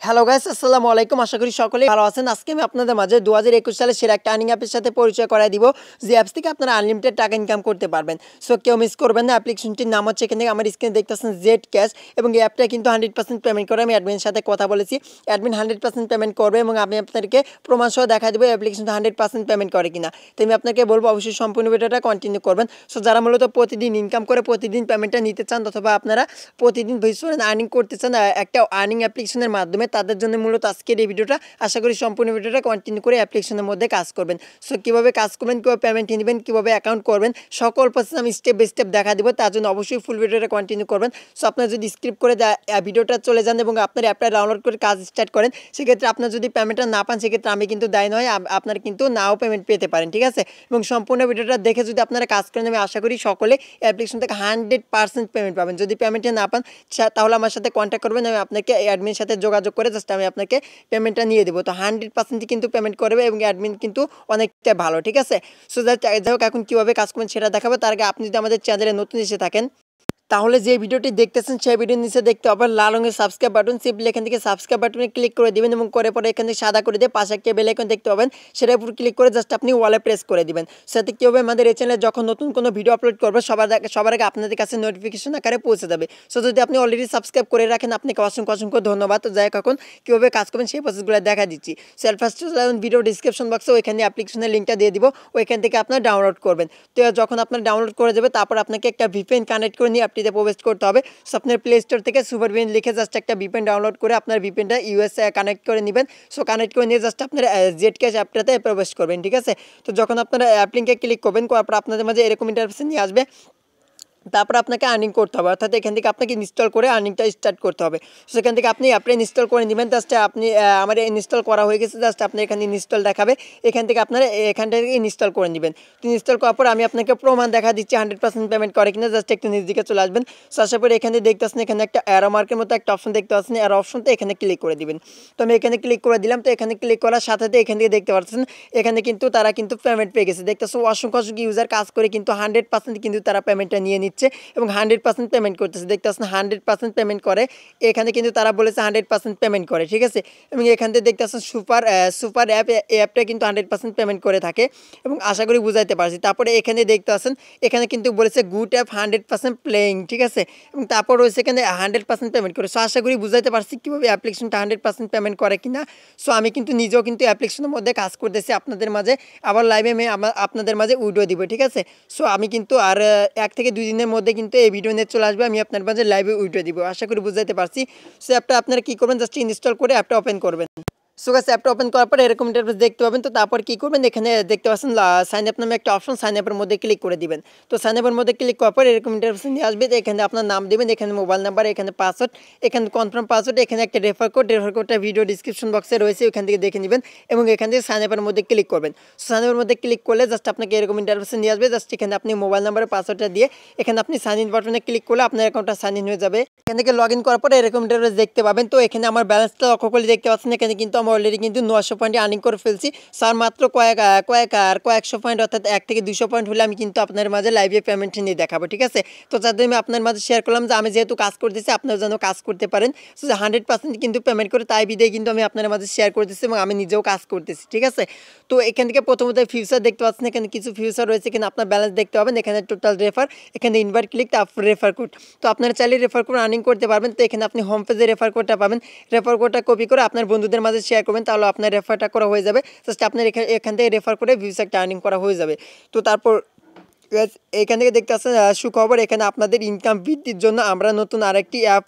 Hello guys, আসসালামু আলাইকুম। আশা করি সকলেই ভালো আছেন। আজকে আমি আপনাদের মাঝে 2021 সালের সেরা একটা আর্নিং অ্যাপের সাথে পরিচয় করায় দিব, যে অ্যাপস থেকে আপনারা আনলিমিটেড টাকা ইনকাম করতে পারবেন। সো কেউ মিস করবেন না। অ্যাপ্লিকেশনটির নাম হচ্ছে, এখানে আমার স্ক্রিনে দেখতেছেন bKash, এবং এই অ্যাপটা কিন্তু 100% পেমেন্ট করে। আমি অ্যাডমিনের সাথে কথা বলেছি, অ্যাডমিন 100% পেমেন্ট করবে এবং আমি আপনাদেরকে প্রমাণ সহ দেখা দেবো অ্যাপ্লিকেশনটা 100% পেমেন্ট করে কিনা। তো আমি আপনাকে বলবো অবশ্যই সম্পূর্ণ ভিডিওটা কন্টিনিউ করবেন। সো যারা মূলত প্রতিদিন ইনকাম করে প্রতিদিন পেমেন্টটা নিতে চান, অথবা আপনারা প্রতিদিন ভীষণ আর্নিং করতে চান একটা আর্নিং অ্যাপ্লিকেশনের মাধ্যমে, তাদের জন্য মূলত আজকের এই ভিডিওটা। আশা করি সম্পূর্ণ ভিডিওটা কন্টিনিউ করে অ্যাপ্লিকেশনের মধ্যে কাজ করবেন। সো কীভাবে কাজ করবেন, কীভাবে পেমেন্ট নেবেন, কীভাবে অ্যাকাউন্ট করবেন, সকল প্রসেস আমি স্টেপ বাই স্টেপ দেখা দেবো। তার জন্য অবশ্যই ফুল ভিডিওটা কন্টিনিউ করবেন। সো আপনারা যদি স্কিপ করে ভিডিওটা চলে যান এবং আপনার অ্যাপটা ডাউনলোড করে কাজ স্টার্ট করেন, সেক্ষেত্রে আপনার যদি পেমেন্টটা না পান, সেক্ষেত্রে আমি কিন্তু দায়ী নয়, আপনার কিন্তু নাও পেমেন্ট পেতে পারেন, ঠিক আছে। এবং সম্পূর্ণ ভিডিওটা দেখে যদি আপনারা কাজ করেন, আমি আশা করি সকলে অ্যাপ্লিকেশন থেকে 100% পেমেন্ট পাবেন। যদি পেমেন্টে না পান, তাহলে আমার সাথে কন্ট্যাক্ট করবেন, আমি আপনাকে অ্যাডমিনের সাথে যোগাযোগ করে জাস্ট আমি আপনাকে পেমেন্টটা নিয়ে দেবো। তো 100% কিন্তু পেমেন্ট করবে এবং অ্যাডমিন কিন্তু অনেকটা ভালো, ঠিক আছে। সো যাই হোক, এখন কীভাবে কাজ করবেন সেটা দেখাবো। তার আগে আপনি যদি আমাদের চ্যানেলে নতুন এসে থাকেন, তাহলে যে ভিডিওটি দেখতেছেন সেই ভিডিওর নিচে দেখতে হবে লাল রঙের সাবস্ক্রাইব বাটন, সিম্পলি এখান থেকে সাবস্ক্রাইব বাটনে ক্লিক করে দিবেন এবং করে পরে এখান থেকে সাদা করে দিয়ে পাশে একটা বেল আইকন দেখতে পাবেন, সেটার উপর ক্লিক করে জাস্ট আপনি ওয়ালে প্রেস করে দিবেন। সাথে কী হবে, আমাদের এই চ্যানেলে যখন নতুন কোনো ভিডিও আপলোড করবে সবার আগে আপনাদের কাছে নোটিফিকেশন আকারে পৌঁছে যাবে। সো যদি আপনি অলরেডি সাবস্ক্রাইব করে রাখেন, আপনাকে অসংখ্য অসংখ্য ধন্যবাদ। তো যাই হোক, এখন কীভাবে কাজ করবেন সেই প্রসেসগুলো দেখা দিচ্ছি। সো ফার্স্ট ভিডিও ডিসক্রিপশন বক্সে ওইখানে অ্যাপ্লিকেশনের লিঙ্কটা দিয়ে দিব, ওইখান থেকে আপনার ডাউনলোড করবেন। তো যখন আপনার ডাউনলোড করে যাবে, তারপর আপনাকে একটা ভিপিএন কানেক্ট করে নিয়ে অ্যাপটিতে প্রবেশ করতে হবে। সো আপনার প্লে স্টোর থেকে সুপার ভিপিএন লিখে জাস্ট একটা ভিপিএন ডাউনলোড করে আপনার ভিপিএনটা ইউএসএ কানেক্ট করে নেবেন। সো কানেক্ট করে নিয়ে জাস্ট আপনার bKash অ্যাপটাতে প্রবেশ করবেন, ঠিক আছে। তো যখন আপনারা অ্যাপ লিঙ্কে ক্লিক করবেন, করার পর আপনাদের মাঝে এরকম ইন্টারফেস নিয়ে আসবে। তারপর আপনাকে আর্নিং করতে হবে, অর্থাৎ এখান থেকে আপনাকে ইনস্টল করে আর্নিংটা স্টার্ট করতে হবে। সেখান থেকে আপনি অ্যাপটা ইনস্টল করে নেবেন। জাস্ট আপনি আমার ইনস্টল করা হয়ে গেছে, জাস্ট আপনি এখানে ইনস্টল দেখাবে, এখান থেকে আপনারা এখান থেকে ইনস্টল করে নেবেন। তো ইনস্টল করার পর আমি আপনাকে প্রমাণ দেখা দিচ্ছি 100% পেমেন্ট করে কিনা। জাস্ট একটু নিজ দিকে চলে আসবেন। সো আসার পরে এখানে দেখতে পাচ্ছেন, এখানে একটা অ্যারো মার্কের মতো একটা অপশন দেখতে পাচ্ছেন, অ্যারো অপশনটা এখানে ক্লিক করে দিবেন। তো আমি এখানে ক্লিক করে দিলাম। তো এখানে ক্লিক করার সাথে সাথে এখান থেকে দেখতে পাচ্ছেন, এখানে কিন্তু তারা কিন্তু পেমেন্ট পেয়ে গেছে। দেখতেছো অসংখ্য অসংখ্য ইউজার কাজ করে কিন্তু 100% কিন্তু তারা পেমেন্টটা নিয়ে নিচ্ছে এবং 100% পেমেন্ট করতেছে। দেখতে পাচ্ছেন 100% পেমেন্ট করে, এখানে কিন্তু তারা বলেছে 100% পেমেন্ট করে, ঠিক আছে। এবং এখান থেকে দেখতে পাচ্ছেন সুপার অ্যাপ, এই অ্যাপটা কিন্তু 100% পেমেন্ট করে থাকে এবং আশা করি বুঝাইতে পারছি। তারপরে এখানে দেখতে পাচ্ছেন, এখানে কিন্তু বলেছে গুড অ্যাপ 100% প্লেয়িং, ঠিক আছে। এবং তারপর রয়েছে এখানে 100% পেমেন্ট করে। সো আশা করি বুঝাইতে পারছি কীভাবে অ্যাপ্লিকেশনটা 100% পেমেন্ট করে কিনা। সো আমি কিন্তু নিজেও কিন্তু অ্যাপ্লিকেশনের মধ্যে কাজ করতেছি আপনাদের মাঝে, আবার লাইভে আমি আপনাদের মাঝে ভিডিও দিব, ঠিক আছে। সো আমি কিন্তু আর 1 থেকে 2 দিনের মধ্যে কিন্তু এই ভিডিও নিয়ে চলে আসবে, আমি আপনার মাঝে লাইভে ভিডিও দিব, আশা করি বুঝাইতে পারছি। সো অ্যাপটা আপনারা কী করবেন, জাস্ট ইনস্টল করে অ্যাপটা ওপেন করবেন। সো গাইস, অ্যাপটা ওপেন করার পরে এরকম ইন্টারফেস দেখতে পাবেন। তো তারপর কী করবেন, এখানে দেখতে পাচ্ছেন সাইন আপ নামে একটা অপশন, সাইন আপের মধ্যে ক্লিক করে দিবেন। তো সাইন আপের মধ্যে ক্লিক করার পর এরকম ইন্টারফেস নিয়ে আসবে। এখানে আপনার নাম দেবেন, এখানে মোবাইল নাম্বার, এখানে পাসওয়ার্ড, এখানে কনফার্ম পাসওয়ার্ড, এখানে একটা রেফার কোডটা ভিডিও ডিসক্রিপশন বক্সে রয়েছে, ওইখান থেকে দেখে নেবেন এবং এখান থেকে সাইন আপের মধ্যে ক্লিক করবেন। সাইন আপের মধ্যে ক্লিক করলে জাস্ট আপনাকে এরকম ইন্টারফেসে নিয়ে আসবে। জাস্ট এখানে আপনি মোবাইল নাম্বারের পাসওয়ার্ডটা দিয়ে এখানে আপনি সাইন ইন বাটনে ক্লিক করলে আপনার অ্যাকাউন্টটা সাইন ইন হয়ে যাবে। এখান থেকে লগ ইন করার পরে এরকম ইন্টারফেস দেখতে পাবেন। তো এখানে আমার ব্যালেন্সটা লক্ষ্য করলে দেখতে পাচ্ছেন, এখানে কিন্তু আমার অলরেডি কিন্তু 900 পয়েন্ট আর্নিং করে ফেলছি। স্যার মাত্র কয়েকশো পয়েন্ট, অর্থাৎ 1 থেকে 200 পয়েন্ট হলে আমি কিন্তু আপনার মাঝে লাইভে পেমেন্ট নিয়ে দেখাবো, ঠিক আছে। তো যাদের আমি আপনার মাঝে শেয়ার করলাম যে আমি যেহেতু কাজ করতেছি, আপনারা যেন কাজ করতে পারেন। সো 100% কিন্তু পেমেন্ট করে, তাই বিদায় কিন্তু আমি আপনার মাঝে শেয়ার করতেছি এবং আমি নিজেও কাজ করতেছি, ঠিক আছে। তো এখান থেকে প্রথমত ফিউচার দেখতে পাচ্ছেন, এখানে কিছু ফিউচার রয়েছে, এখানে আপনার ব্যালেন্স দেখতে পাবেন, এখানে টোটাল রেফার, এখানে ইনভাইট ক্লিক, তারপর রেফার কোড। তো আপনারা চাইলে রেফার কোড আর্নিং করতে পারবেন। তো এখানে আপনি হোম পেজে রেফার কোডটা পাবেন, রেফার কোডটা কপি করে আপনার বন্ধুদের মাঝে শেয়ার করবেন, তাহলে আপনার রেফারটা করা হয়ে যাবে। জাস্ট আপনার এখান থেকে রেফার করে ভিউসারটা আর্নিং করা হয়ে যাবে। তো তারপর এখান থেকে দেখতে পাচ্ছেন সুখবর, এখানে আপনাদের ইনকাম বৃদ্ধির জন্য আমরা নতুন আরেকটি অ্যাপ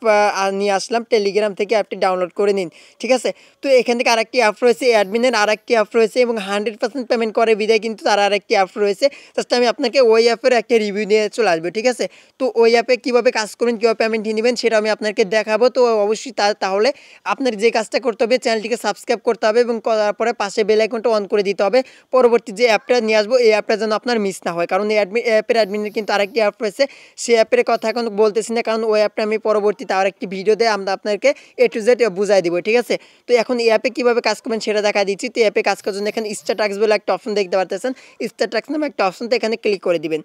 নিয়ে আসলাম, টেলিগ্রাম থেকে অ্যাপটি ডাউনলোড করে নিন, ঠিক আছে। তো এখান থেকে আরেকটি অ্যাপ রয়েছে, অ্যাডমিনের আরেকটি অ্যাপ রয়েছে এবং 100% পেমেন্ট করে বিদায় কিন্তু তার আরেকটি অ্যাপ রয়েছে। জাস্ট আমি আপনাকে ওই অ্যাপের একটা রিভিউ নিয়ে চলে আসবে, ঠিক আছে। তো ওই অ্যাপে কীভাবে কাজ করবেন, কীভাবে পেমেন্ট নেবেন সেটা আমি আপনাকে দেখাবো। তো অবশ্যই তাহলে আপনার যে কাজটা করতে হবে, চ্যানেলটিকে সাবস্ক্রাইব করতে হবে এবং তারপরে পাশে বেল আইকনটা অন করে দিতে হবে। পরবর্তী যে অ্যাপটা নিয়ে আসবো, এই অ্যাপটা যেন আপনার মিস না হয়, কারণ এই অ্যাপের অ্যাডমিনের কিন্তু আরেকটি অ্যাপ রয়েছে, সেই অ্যাপের কথা এখন বলতেছি না, কারণ ওই অ্যাপটা আমি পরবর্তীতে আরেকটি ভিডিওতে আমরা আপনাকে A to Z বুঝাই দিব, ঠিক আছে। তো এখন এই অ্যাপে কীভাবে কাজ করবেন সেটা দেখা দিচ্ছি। তো অ্যাপে কাজ করার জন্য এখানে স্টার টাস্ক বলে একটা অপশন দেখতে পারতেছেন, স্টার টাস্ক নামে একটা অপশন, তো এখানে ক্লিক করে দিবেন।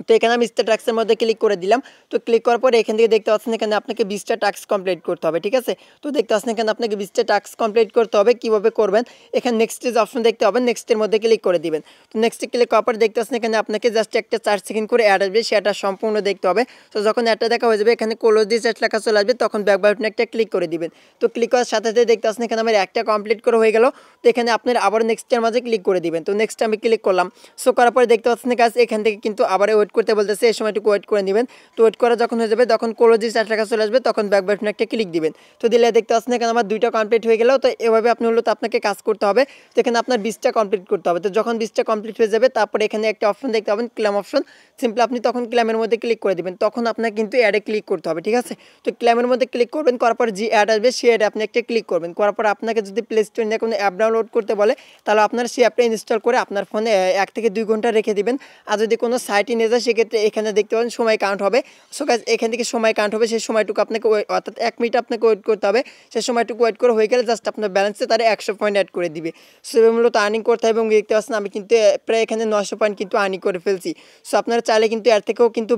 তো এখানে আমি স্টার টাস্কের মধ্যে ক্লিক করে দিলাম। তো ক্লিক করার পরে এখান থেকে দেখতে পাচ্ছেন এখানে আপনাকে 20টা টাস্ক কমপ্লিট করতে হবে, ঠিক আছে। তো দেখতে পাচ্ছেন এখানে আপনাকে 20টা টাস্ক কমপ্লিট করতে হবে। কিভাবে করবেন, এখানে নেক্সট যে অপশন দেখতে পাবেন, নেক্সটের মধ্যে ক্লিক করে দিবেন। তো নেক্সটে ক্লিক করার পর দেখতে পাচ্ছেন এখানে আপনাকে জাস্ট একটা 4 সেকেন্ড করে অ্যাড আসবে, সেটা সম্পূর্ণ দেখতে হবে। তো যখন অ্যাডটা দেখা হয়ে যাবে এখানে ক্লোজ দিস অ্যাড লেখা চলে আসবে, তখন ব্যাক বাটনে একটা ক্লিক করে দিবেন। তো ক্লিক করার সাথে সাথে দেখতে পাচ্ছেন এখানে আমার একটা কমপ্লিট করে হয়ে গেল। তো এখানে আপনার আবার নেক্সটের মাঝে ক্লিক করে দিবেন। তো নেক্সট আমি ক্লিক করলাম। সো করার পরে দেখতে পাচ্ছেন গাইস এখান থেকে কিন্তু আবার ওয়েট করতে বলতেছে, এই সময়টুকু ওয়েট করে নেবেন। তো ওয়েট করা যখন হয়ে যাবে তখন ক্লোজ দিস অ্যাড লেখা চলে আসবে, তখন ব্যাক বাটনে একটা ক্লিক দিবেন। তো দিলে দেখতে পাচ্ছেন এখানে আমার 2টা কমপ্লিট হয়ে গেল। তো এভাবে আপনি হলো তো আপনাকে কাজ করতে হবে। তো এখানে আপনার 20টা কমপ্লিট করতে হবে। তো যখন 20টা কমপ্লিট হয়ে যাবে তারপরে এখানে একটা অপশন দেখতে পাবেন, ক্লেম অপশন। সিম্পলি আপনি তখন ক্লেমের মধ্যে ক্লিক করে দিবেন, তখন আপনাকে কিন্তু অ্যাডে ক্লিক করতে হবে, ঠিক আছে। তো ক্লেমের মধ্যে ক্লিক করবেন, করার পর যে অ্যাড আসবে সেই অ্যাডে আপনি একটা ক্লিক করবেন। করার পর আপনাকে যদি প্লে স্টোর নিয়ে কোনো অ্যাপ ডাউনলোড করতে বলে তাহলে আপনার সেই অ্যাপটা ইনস্টল করে আপনার ফোনে 1 থেকে 2 ঘন্টা রেখে দিবেন। আর যদি কোনো সাইটে নিয়ে যায় সেক্ষেত্রে এখানে দেখতে পাবেন সময় কাউন্ট হবে। সো গাইস এখান থেকে সময় কাউন্ট হবে, সেই সময়টুকু আপনাকে অর্থাৎ 1 মিনিট আপনাকে ওয়েট করতে হবে। সেই সময়টুকু ওয়েট করে হয়ে গেলে জাস্ট আপনার ব্যালেন্সে তারা 100 পয়েন্ট অ্যাড করে দিবে। সো মূলত আর্নিং করতে হবে এবং দেখতে পাচ্ছেন আমি কিন্তু প্রায় এখানে 900 পয়েন্ট কিন্তু আর্নিং করে ফেলছি। সো আপনারা চাইলে কিন্তু এর থেকেও কিন্তু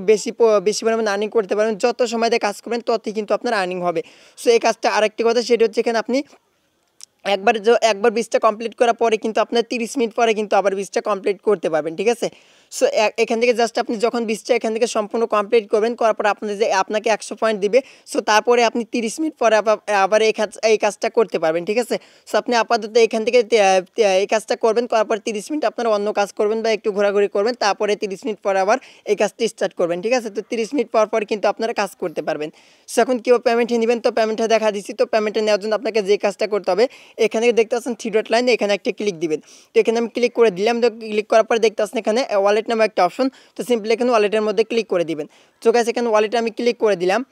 বেশি পরিমাণে আর্নিং করতে পারবেন। যত সময় দিয়ে কাজ করবেন ততই কিন্তু আপনার আর্নিং হবে। সো এই কাজটা আরেকটি কথা, সেটা হচ্ছে এখানে আপনি একবার 20টা কমপ্লিট করার পরে কিন্তু আপনার 30 মিনিট পরে কিন্তু আবার 20টা কমপ্লিট করতে পারবেন, ঠিক আছে। সো এখান থেকে জাস্ট আপনি যখন 20টা এখান থেকে সম্পূর্ণ কমপ্লিট করবেন, করার পর আপনাকে 100 পয়েন্ট দিবে। সো তারপরে আপনি 30 মিনিট পরে আবার এই কাজটা করতে পারবেন, ঠিক আছে। সো আপনি আপাতত এখান থেকে এই কাজটা করবেন, করার পর 30 মিনিট আপনার অন্য কাজ করবেন বা একটু ঘোরাঘুরি করবেন, তারপরে 30 মিনিট পরে আবার এই কাজটি স্টার্ট করবেন, ঠিক আছে। তো 30 মিনিট পর কিন্তু আপনারা কাজ করতে পারবেন। সো এখন কেউ পেমেন্টে নেবেন, তো পেমেন্টটা দেখা দিচ্ছি। তো পেমেন্টে নেওয়ার জন্য আপনাকে যে কাজটা করতে হবে, এখানে দেখতে পাচ্ছেন 3 ডট লাইন, এখানে একটা ক্লিক দিবেন। তো এখানে আমি ক্লিক করে দিলাম। তো ক্লিক করার পর দেখতে পাচ্ছেন এখানে ওয়ালেট নামে একটা অপশন। তো সিম্পলি এখানে ওয়ালেটের মধ্যে ক্লিক করে দিবেন। তো গাইস এখানে ওয়ালেটে আমি ক্লিক করে দিলাম।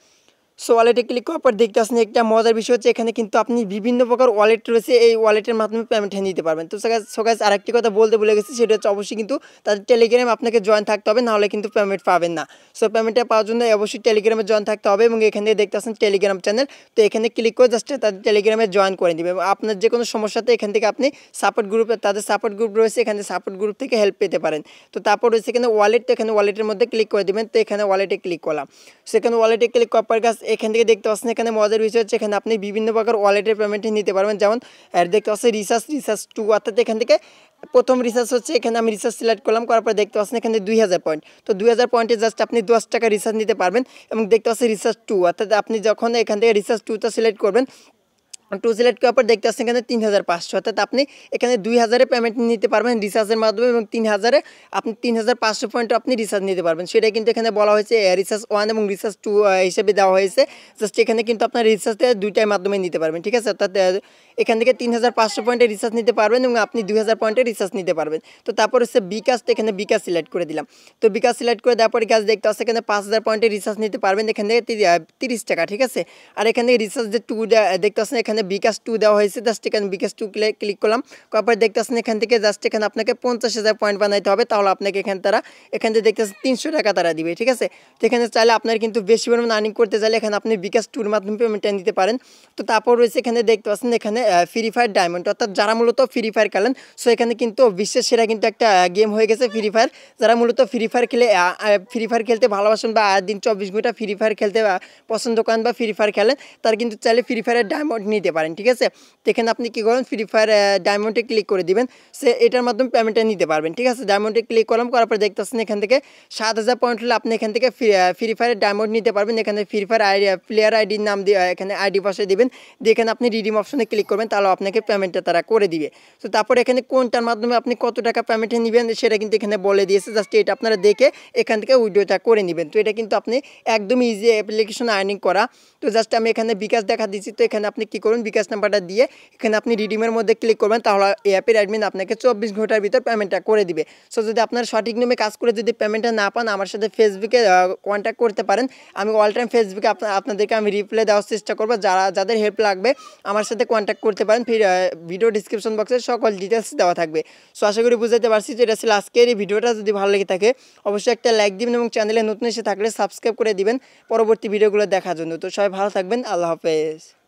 সো ওয়ালেটে ক্লিক করার পর দেখতে পাচ্ছেন একটা মজার বিষয় হচ্ছে এখানে কিন্তু আপনি বিভিন্ন প্রকার ওয়ালেট রয়েছে, এই ওয়ালেটের মাধ্যমে পেমেন্ট নিতে পারবেন। তো সো গাইস আরেকটি কথা বলতে ভুলে গেছি, সেটা হচ্ছে অবশ্যই কিন্তু তাদের টেলিগ্রামে আপনাকে জয়েন থাকতে হবে, নাহলে কিন্তু পেমেন্ট পাবেন না। সো পেমেন্টটা পাওয়ার জন্য অবশ্যই টেলিগ্রামে জয়েন থাকতে হবে এবং এখানে দেখতে পাচ্ছেন টেলিগ্রাম চ্যানেল। তো এখানে ক্লিক করে জাস্ট তাদের টেলিগ্রামে জয়েন করে দিবেন এবং আপনার যে কোনো সমস্যাতে এখান থেকে আপনি তাদের সাপোর্ট গ্রুপ রয়েছে, এখানে সাপোর্ট গ্রুপ থেকে হেল্প পেতে পারেন। তো তারপর রয়েছে এখানে ওয়ালেট, তো এখানে ওয়ালেটের মধ্যে ক্লিক করে দিবেন। তো এখানে ওয়ালেটে ক্লিক করলাম। সেখানে ওয়ালেটে ক্লিক করার পর এখান থেকে দেখতে পাচ্ছেন এখানে মজার বিষয় হচ্ছে এখানে আপনি বিভিন্ন প্রকার ওয়ালেটের পেমেন্ট নিতে পারবেন। যেমন দেখতে পাচ্ছেন রিচার্জ 2, অর্থাৎ এখান থেকে প্রথম রিচার্জ হচ্ছে, এখানে আমি রিচার্জ সিলেক্ট করলাম, করার পর দেখতে পাচ্ছেন এখানে 2000 পয়েন্ট। তো 2000 পয়েন্টে জাস্ট আপনি 10 টাকা রিচার্জ নিতে পারবেন। এবং দেখতে পাচ্ছেন রিচার্জ 2, অর্থাৎ আপনি যখন এখান থেকে রিচার্জ 2টা সিলেক্ট করবেন, 2 সিলেক্ট করার পর দেখতে পাচ্ছেন এখানে 3500, অর্থাৎ আপনি এখানে 2000-এ পেমেন্ট নিতে পারবেন রিচার্জের মাধ্যমে এবং 3000-এ আপনি 3500 পয়েন্টও আপনি রিচার্জ নিতে পারবেন। সেটাই কিন্তু এখানে বলা হয়েছে রিচার্জ 1 এবং রিচার্জ 2 হিসেবে দেওয়া হয়েছে। জাস্ট এখানে কিন্তু আপনার রিচার্জটা 2টার মাধ্যমে নিতে পারবেন, ঠিক আছে। অর্থাৎ এখান থেকে 3500 পয়েন্টে রিচার্জ নিতে পারবেন এবং আপনি 2000 পয়েন্টে রিচার্জ নিতে পারবেন। তো তারপর হচ্ছে bKash, এখানে bKash সিলেক্ট করে দিলাম। তো bKash সিলেক্ট করে দেওয়ার পরে কাজ দেখতে পাচ্ছেন এখানে 5000 পয়েন্টে রিচার্জ নিতে পারবেন, এখান থেকে 30 টাকা, ঠিক আছে। আর এখানে রিচার্জ যে 2 দেখতে পাচ্ছেন এখানে bKash 2 দেওয়া হয়েছে। জাস্ট এখানে bKash 2 ক্লিক করলাম, করার পর দেখতে পাচ্ছেন এখান থেকে জাস্ট এখানে আপনাকে 50,000 পয়েন্ট বানাইতে হবে, তাহলে আপনাকে এখানে থেকে দেখতে পাচ্ছেন 300 টাকা তারা দিবে, ঠিক আছে। তো এখানে চাইলে আপনার কিন্তু বেশি পরিমাণ আর্নিং করতে চাইলে এখানে আপনি bKash 2-র মাধ্যমে পেমেন্টটা নিতে পারেন। তো তারপর রয়েছে এখানে দেখতে পাচ্ছেন এখানে ফ্রি ফায়ার ডায়মন্ড, অর্থাৎ যারা মূলত ফ্রি ফায়ার খেলেন। সো এখানে কিন্তু বিশ্বের সেরা কিন্তু একটা গেম হয়ে গেছে ফ্রি ফায়ার। যারা মূলত ফ্রি ফায়ার খেলতে ভালোবাসেন বা দিন 24 ঘন্টা ফ্রি ফায়ার খেলতে পছন্দ করেন বা ফ্রি ফায়ার খেলেন, তারা কিন্তু চাইলে ফ্রি ফায়ারের ডায়মন্ড নিতে পারেন, ঠিক আছে। তো এখানে আপনি কী করেন, ফ্রি ফায়ার ডায়মন্ডে ক্লিক করে দিবেন, সে এটার মাধ্যমে পেমেন্টটা নিতে পারবেন, ঠিক আছে। ডায়মন্ডে ক্লিক করলাম, করার পর দেখতে পাচ্ছেন এখান থেকে 7000 পয়েন্ট হলে আপনি এখান থেকে ফ্রি ফায়ারের ডায়মন্ড নিতে পারবেন। এখানে ফ্রি ফায়ার প্লেয়ার আইডির নাম দিয়ে এখানে আইডি বসিয়ে দিবেন, দিয়ে এখানে আপনি রিডিম অপশনে ক্লিক করবেন, তাহলে আপনাকে পেমেন্টটা তারা করে দিবে। তো তারপর এখানে কোনটার মাধ্যমে আপনি কত টাকা পেমেন্টে নেবেন সেটা কিন্তু এখানে বলে দিয়েছে। জাস্ট এটা আপনারা দেখে এখান থেকে উইড্রোটা করে নেবেন। তো এটা কিন্তু আপনি একদম ইজি অ্যাপ্লিকেশন আর্নিং করা। তো জাস্ট আমি এখানে bKash দেখা দিচ্ছি। তো এখানে আপনি কী করুন, bKash নাম্বারটা দিয়ে এখানে আপনি রিডিমের মধ্যে ক্লিক করবেন, তাহলে এই অ্যাপের অ্যাডমিন আপনাকে 24 ঘন্টার ভিতর পেমেন্টটা করে দিবে। সো যদি আপনার সঠিক নিয়মে কাজ করে যদি পেমেন্টটা না পান, আমার সাথে ফেসবুকে কন্ট্যাক্ট করতে পারেন। আমি অল টাইম ফেসবুকে আপনাদেরকে আমি রিপ্লাই দেওয়ার চেষ্টা করবো। যাদের হেল্প লাগবে আমার সাথে কন্ট্যাক্ট করতে পারেন। ভিডিও ডিসক্রিপশন বক্সে সকল ডিটেলস দেওয়া থাকবে। সো আশা করি বুঝতে পারছি যে এটা ছিল আজকের এই ভিডিওটা। যদি ভালো লেগে থাকে অবশ্যই একটা লাইক দিবেন এবং চ্যানেলে নতুন এসে থাকলে সাবস্ক্রাইব করে দিবেন পরবর্তী ভিডিওগুলো দেখার জন্য। তো সবাই ভালো থাকবেন, আল্লাহ হাফেজ।